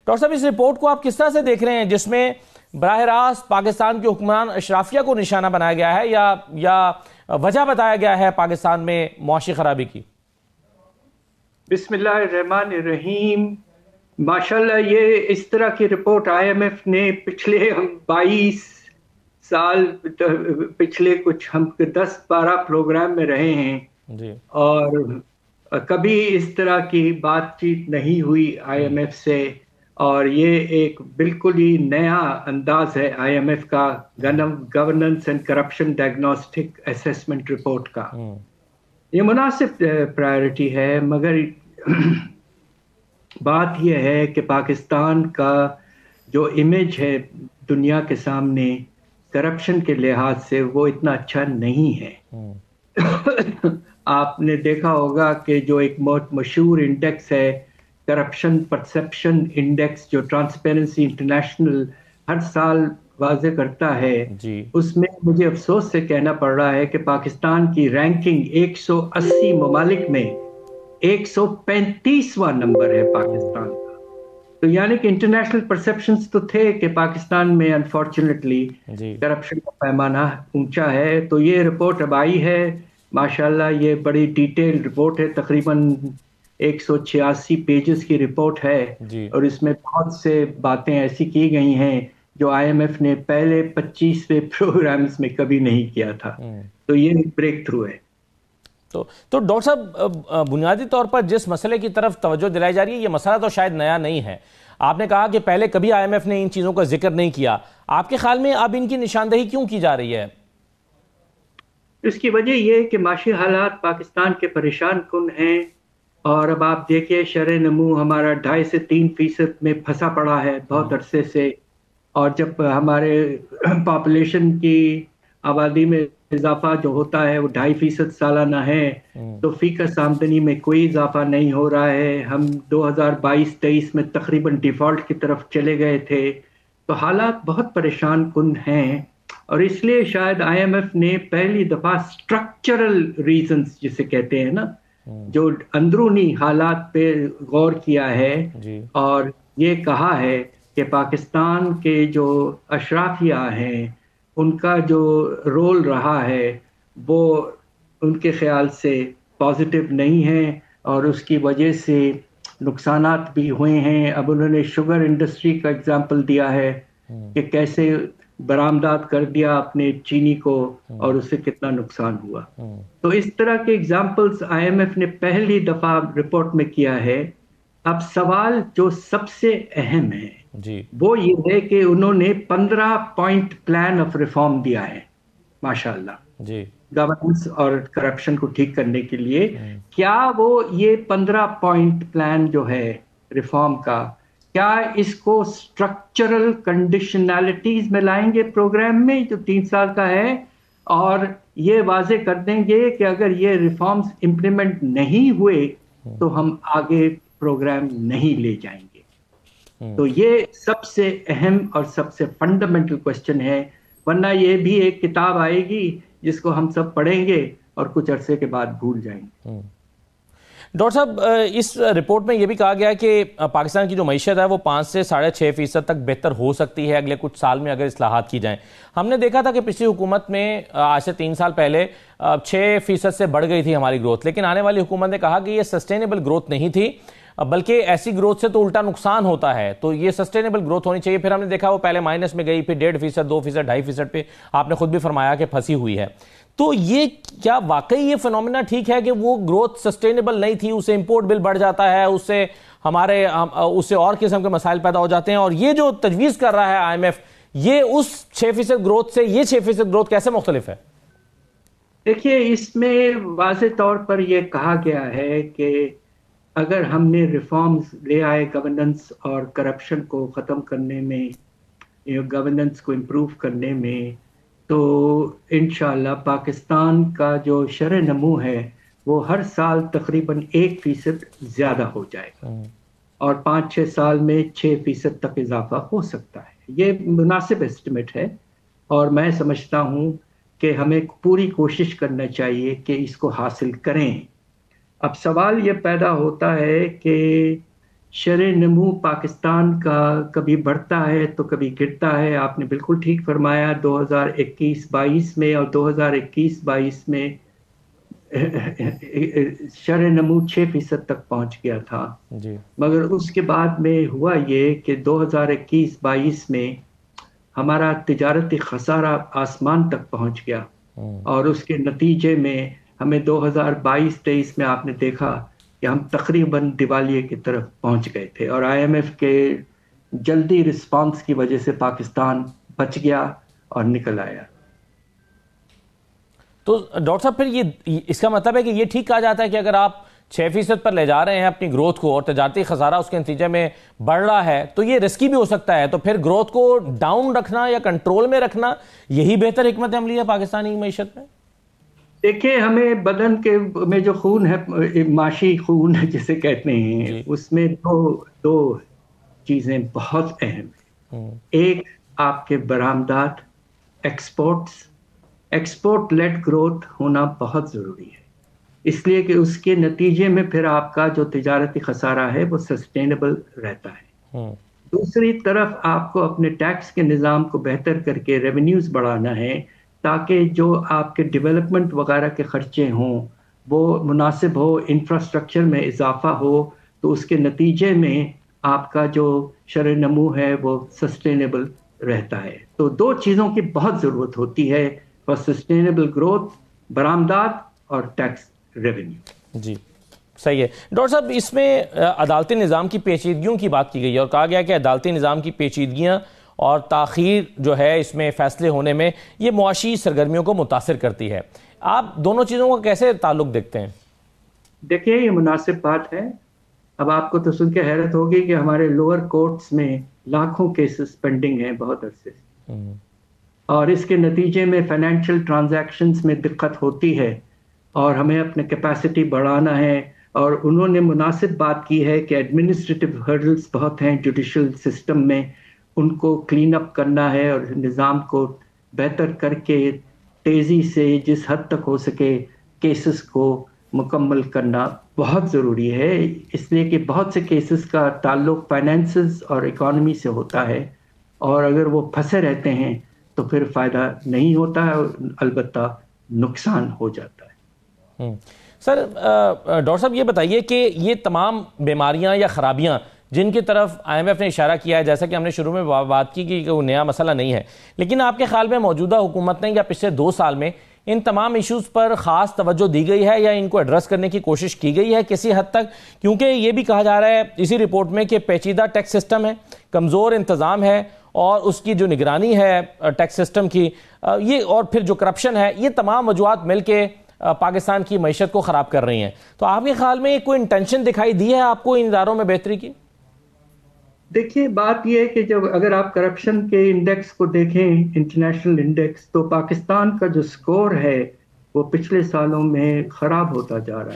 Doctor صاحب اس report کو آپ کس طرح سے دیکھ رہے ہیں جس میں براہ راست پاکستان کے حکمران اشرافیہ کو نشانہ بنایا گیا ہے یا وجہ بتایا گیا ہے پاکستان میں معاشی خرابی کی؟ بسم اللہ الرحمن الرحیم. ماشاءاللہ یہ اس طرح کی رپورٹ آئی ایم ایف نے پچھلے 22 سال پچھلے کچھ ہم 10-12 پروگرام میں رہے ہیں جی، اور کبھی اس طرح کی بات چیت نہیں ہوئی آئی ایم ایف سے، اور یہ ایک بالکل ہی نیا انداز ہے آئی ایم ایف کا governance and corruption diagnostic assessment report کا. یہ مناسب پرائیورٹی ہے، مگر بات یہ ہے کہ پاکستان کا جو امیج ہے دنیا کے سامنے کرپشن کے لحاظ سے وہ اتنا اچھا نہیں ہے. آپ نے دیکھا ہوگا کہ جو ایک بہت مشہور انڈیکس ہے کرپشن پرسپشن انڈیکس جو ٹرانسپیرنسی انٹرنیشنل ہر سال واضح کرتا ہے، اس میں مجھے افسوس سے کہنا پڑ رہا ہے کہ پاکستان کی رینکنگ 180 ممالک میں 135واں نمبر ہے پاکستان کا. تو یعنی کہ انٹرنیشنل پرسپشنز تو تھے کہ پاکستان میں انفارچونیٹلی کرپشن کا پیمانہ اونچا ہے. تو یہ رپورٹ اب آئی ہے، ماشاءاللہ یہ بڑی ڈیٹیل رپورٹ ہے، تقریباً 186 پیجز کی رپورٹ ہے، اور اس میں بہت سے باتیں ایسی کی گئی ہیں جو آئی ایم ایف نے پہلے 25ویں پروگرامز میں کبھی نہیں کیا تھا. تو یہ بریک تھرو ہے. تو ڈاکٹر صاحب بنیادی طور پر جس مسئلے کی طرف توجہ دلائی جا رہی ہے، یہ مسئلہ تو شاید نیا نہیں ہے. آپ نے کہا کہ پہلے کبھی آئی ایم ایف نے ان چیزوں کا ذکر نہیں کیا. آپ کے خیال میں اب ان کی نشاندہی کیوں کی جا رہی ہے؟ اس کی وجہ یہ کہ معاشی حالات پاکستان کے پریشان کن ہیں، اور اب آپ دیکھیں شرح نمو ہمارا 2.5 سے 3% میں پھنسا پڑا ہے بہت عرصے سے. اور جب ہمارے پاپولیشن کی آبادی میں اضافہ جو ہوتا ہے وہ 2.5% سالانہ ہے، تو فی کس آمدنی میں کوئی اضافہ نہیں ہو رہا ہے. ہم 2022-23 میں تقریباً ڈیفالٹ کی طرف چلے گئے تھے. تو حالات بہت پریشان کن ہیں، اور اس لیے شاید آئی ایم ایف نے پہلی دفعہ اسٹرکچرل ریزنز جسے کہتے ہیں نا، جو اندرونی حالات پہ غور کیا ہے، اور یہ کہا ہے کہ پاکستان کے جو اشرافیہ ہیں ان کا جو رول رہا ہے وہ ان کے خیال سے پازیٹیو نہیں ہے، اور اس کی وجہ سے نقصانات بھی ہوئے ہیں. اب انہوں نے شوگر انڈسٹری کا اگزامپل دیا ہے کہ کیسے برآمدات کر دیا اپنے چینی کو اور اس سے کتنا نقصان ہوا. تو اس طرح کے اگزامپلز آئی ایم ایف نے پہلی دفعہ رپورٹ میں کیا ہے. اب سوال جو سب سے اہم ہے وہ یہ ہے کہ انہوں نے 15 پوائنٹ پلان آف ریفارم دیا ہے ماشاءاللہ گورننس اور کرپشن کو ٹھیک کرنے کے لیے. کیا وہ یہ 15 پوائنٹ پلان جو ہے ریفارم کا، کیا اس کو اسٹرکچرل کنڈیشنالٹیز میں لائیں گے پروگرام میں جو 3 سال کا ہے، اور یہ واضح کر دیں گے کہ اگر یہ ریفارمز امپلیمنٹ نہیں ہوئے تو ہم آگے پروگرام نہیں لے جائیں گے. تو یہ سب سے اہم اور سب سے فنڈامنٹل کوشچن ہے، ورنہ یہ بھی ایک کتاب آئے گی جس کو ہم سب پڑھیں گے اور کچھ عرصے کے بعد بھول جائیں گے. ڈاکٹر صاحب اس رپورٹ میں یہ بھی کہا گیا کہ پاکستان کی جو معیشت ہے وہ 5 سے 6.5% تک بہتر ہو سکتی ہے اگلے کچھ سال میں اگر اصلاحات کی جائیں. ہم نے دیکھا تھا کہ پچھلی حکومت میں آج سے 3 سال پہلے 6% سے بڑھ گئی تھی ہماری گروتھ، لیکن آنے والی حکومت نے کہا کہ یہ سسٹینیبل گروتھ نہیں تھی، بلکہ ایسی گروتھ سے تو الٹا نقصان ہوتا ہے، تو یہ سسٹینیبل گروتھ ہونی چاہیے. پھر ہم نے دیکھا وہ پہلے مائنس میں گئی، پھر 1.5%، 2%، 2.5% پہ آپ نے خود بھی فرمایا کہ پھنسی ہوئی ہے. تو یہ کیا واقعی یہ فینومینا ٹھیک ہے کہ وہ گروتھ سسٹینیبل نہیں تھی، اس سے امپورٹ بل بڑھ جاتا ہے، اس سے اس سے اور قسم کے مسائل پیدا ہو جاتے ہیں، اور یہ جو تجویز کر رہا ہے آئی ایم ایف، یہ اس 6% گروتھ سے یہ 6% گروتھ کیسے مختلف ہے؟ دیکھیے اس میں واضح طور پر یہ کہا گیا ہے کہ اگر ہم نے ریفارمز لے آئے گورننس اور کرپشن کو ختم کرنے میں، گورننس کو امپروو کرنے میں، تو انشاءاللہ پاکستان کا جو شرح نمو ہے وہ ہر سال تقریباً 1% زیادہ ہو جائے گا، اور 5-6 سال میں 6% تک اضافہ ہو سکتا ہے. یہ مناسب ایسٹیمیٹ ہے، اور میں سمجھتا ہوں کہ ہمیں پوری کوشش کرنا چاہیے کہ اس کو حاصل کریں. اب سوال یہ پیدا ہوتا ہے کہ شرح نمو پاکستان کا کبھی بڑھتا ہے تو کبھی گرتا ہے. آپ نے بالکل ٹھیک فرمایا. 2021-22 میں اور 2021-22 میں شرح نمو 6% تک پہنچ گیا تھا. جی. مگر اس کے بعد میں ہوا یہ کہ 2021-22 میں ہمارا تجارتی خسارہ آسمان تک پہنچ گیا، اور اس کے نتیجے میں ہمیں 2022-23 میں آپ نے دیکھا کہ ہم تقریباً دیوالیے کی طرف پہنچ گئے تھے، اور آئی ایم ایف کے جلدی رسپانس کی وجہ سے پاکستان بچ گیا اور نکل آیا. تو ڈاکٹر صاحب پھر اس کا مطلب ہے کہ یہ ٹھیک کہا جاتا ہے کہ اگر آپ 6% پر لے جا رہے ہیں اپنی گروتھ کو اور تجارتی خسارہ اس کے نتیجے میں بڑھ رہا ہے تو یہ رسکی بھی ہو سکتا ہے، تو پھر گروتھ کو ڈاؤن رکھنا یا کنٹرول میں رکھنا یہی بہتر حکمت عملی ہے پاکستانی معیشت میں؟ دیکھیں، ہمیں بدن کے میں جو خون ہے، معاشی خون جسے کہتے ہیں، اس میں دو چیزیں بہت اہم ہیں. ایک آپ کے برآمدات، ایکسپورٹ لیڈ گروتھ ہونا بہت ضروری ہے، اس لیے کہ اس کے نتیجے میں پھر آپ کا جو تجارتی خسارہ ہے وہ سسٹینیبل رہتا ہے. دوسری طرف آپ کو اپنے ٹیکس کے نظام کو بہتر کر کے ریونیوز بڑھانا ہے تاکہ جو آپ کے ڈیولپمنٹ وغیرہ کے خرچے ہوں وہ مناسب ہو، انفراسٹرکچر میں اضافہ ہو، تو اس کے نتیجے میں آپ کا جو شرح نمو ہے وہ سسٹینیبل رہتا ہے. تو دو چیزوں کی بہت ضرورت ہوتی ہے فار سسٹینیبل گروتھ: برآمدات اور ٹیکس ریونیو. جی صحیح ہے. ڈاکٹر صاحب، اس میں عدالتی نظام کی پیچیدگیوں کی بات کی گئی ہے اور کہا گیا کہ عدالتی نظام کی پیچیدگیاں اور تاخیر جو ہے اس میں فیصلے ہونے میں یہ معاشی سرگرمیوں کو متاثر کرتی ہے. آپ دونوں چیزوں کا کیسے تعلق دیکھتے ہیں؟ دیکھیے، یہ مناسب بات ہے. اب آپ کو تو سن کے حیرت ہوگی کہ ہمارے لوور کورٹس میں لاکھوں کیسز پینڈنگ ہیں بہت عرصے سے، اور اس کے نتیجے میں فائنینشیل ٹرانزیکشنز میں دقت ہوتی ہے اور ہمیں اپنے کیپیسٹی بڑھانا ہے. اور انہوں نے مناسب بات کی ہے کہ ایڈمنسٹریٹو ہرڈلز بہت ہیں جوڈیشل سسٹم میں، ان کو کلین اپ کرنا ہے اور نظام کو بہتر کر کے تیزی سے جس حد تک ہو سکے کیسز کو مکمل کرنا بہت ضروری ہے. اس لیے کہ بہت سے کیسز کا تعلق فائنینسز اور اکانومی سے ہوتا ہے، اور اگر وہ پھنسے رہتے ہیں تو پھر فائدہ نہیں ہوتا ہے، البتہ نقصان ہو جاتا ہے. سر، ڈاکٹر صاحب یہ بتائیے کہ یہ تمام بیماریاں یا خرابیاں جن کی طرف آئی ایم ایف نے اشارہ کیا ہے، جیسا کہ ہم نے شروع میں بات کی کہ وہ نیا مسئلہ نہیں ہے، لیکن آپ کے خیال میں موجودہ حکومت نے یا پچھلے 2 سال میں ان تمام ایشوز پر خاص توجہ دی گئی ہے یا ان کو ایڈریس کرنے کی کوشش کی گئی ہے کسی حد تک؟ کیونکہ یہ بھی کہا جا رہا ہے اسی رپورٹ میں کہ پیچیدہ ٹیکس سسٹم ہے، کمزور انتظام ہے، اور اس کی جو نگرانی ہے ٹیکس سسٹم کی، یہ اور پھر جو کرپشن ہے، یہ تمام وجوہات مل کے پاکستان کی معیشت کو خراب کر رہی ہیں. تو آپ کے خیال میں کوئی انٹینشن دکھائی دی ہے آپ کو ان اداروں میں بہتری کی؟ دیکھیے، بات یہ ہے کہ جب اگر آپ کرپشن کے انڈیکس کو دیکھیں، انٹرنیشنل انڈیکس، تو پاکستان کا جو سکور ہے وہ پچھلے سالوں میں خراب ہوتا جا رہا ہے.